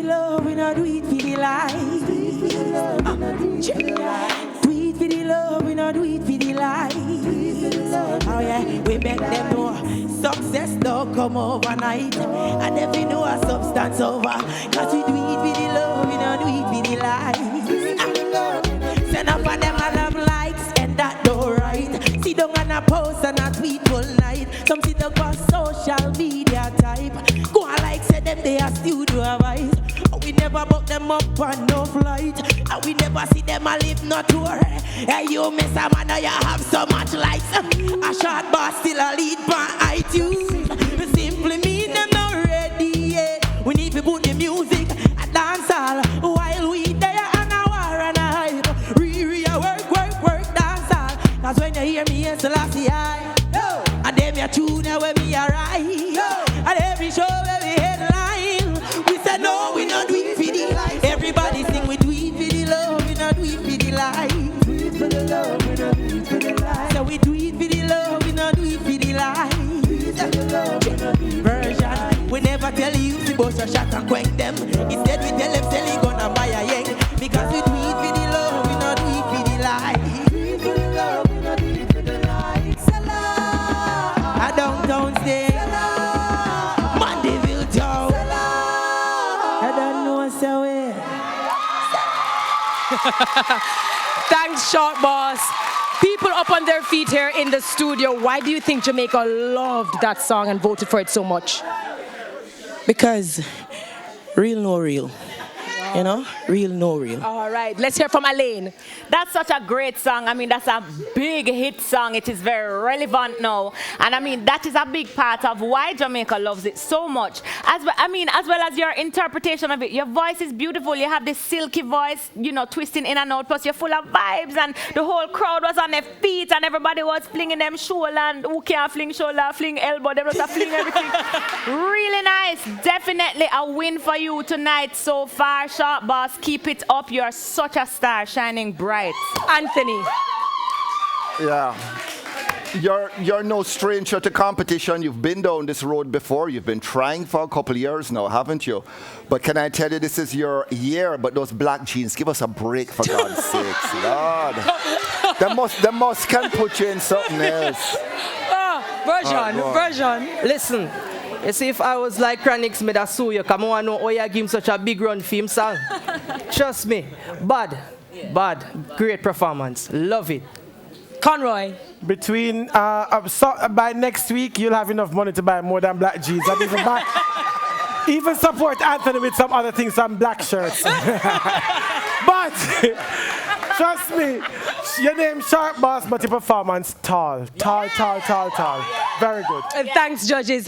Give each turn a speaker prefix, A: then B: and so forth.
A: love, we not do it for the life. Do it for the love, we not do it for the life. Oh yeah, we make them know success don't come overnight. And if we know a substance over, cause we do it for the love, we not do it for the life. Send up on them a love likes and that don't right. See them on a post and a tweet all night. Some sit up on social media type. Go on like say them they are studio advice. We never book them up on no flight. And we never see them a live no tour. Hey you miss a man you have so much likes. A short boss still a lead by iTunes. Simply mean them not ready yet. We need to put the music at dance all while we there and a war and a hype. Work dance all. Cause when you hear me it's the last eye. And them your tune when me arrive. And every show every headline. We said no, we not do it for the life. Everybody sing we do it for the love, we not do it for the life. Do it for the love, we not do it for the life. So we do it for the love, we not do it for the life. Version, we never tell you to bust a shot and quench them. Instead we tell them sell you gonna buy a yank. Because we do it for the love, we not do it for the life. Do it for the love, we not do it for the life. I downtown stay. Mandeville town. I don't know so
B: Thanks, Short Boss. People up on their feet here in the studio. Why do you think Jamaica loved that song and voted for it so much?
A: Because real no real. You know? Real no real.
B: All right, let's hear from Elaine.
C: That's such a great song. I mean, that's a big hit song. It is very relevant now. And I mean, that is a big part of why Jamaica loves it so much. As well as your interpretation of it. Your voice is beautiful. You have this silky voice, you know, twisting in and out. Plus, you're full of vibes. And the whole crowd was on their feet. And everybody was flinging them shoulder. And who can't fling shoulder, fling elbow. They was fling everything. Really nice. Definitely a win for you tonight so far. Short Boss, keep it up. You're such a star, shining bright.
B: Anthony.
D: Yeah. You're no stranger to competition. You've been down this road before. You've been trying for a couple of years now, haven't you? But can I tell you, this is your year. But those black jeans, give us a break for God's sakes, Lord. They must can put you in something else.
E: Version. Listen. You see, if I was like Chronix, me da sue you. Come on, know how you give him such a big run for him song. Trust me. Bad. Great performance. Love it.
B: Conroy.
F: Between by next week, you'll have enough money to buy more than black jeans. And even support Anthony with some other things, some black shirts. But trust me, your name Sharp Boss, but your performance tall. Very good.
B: Thanks, judges.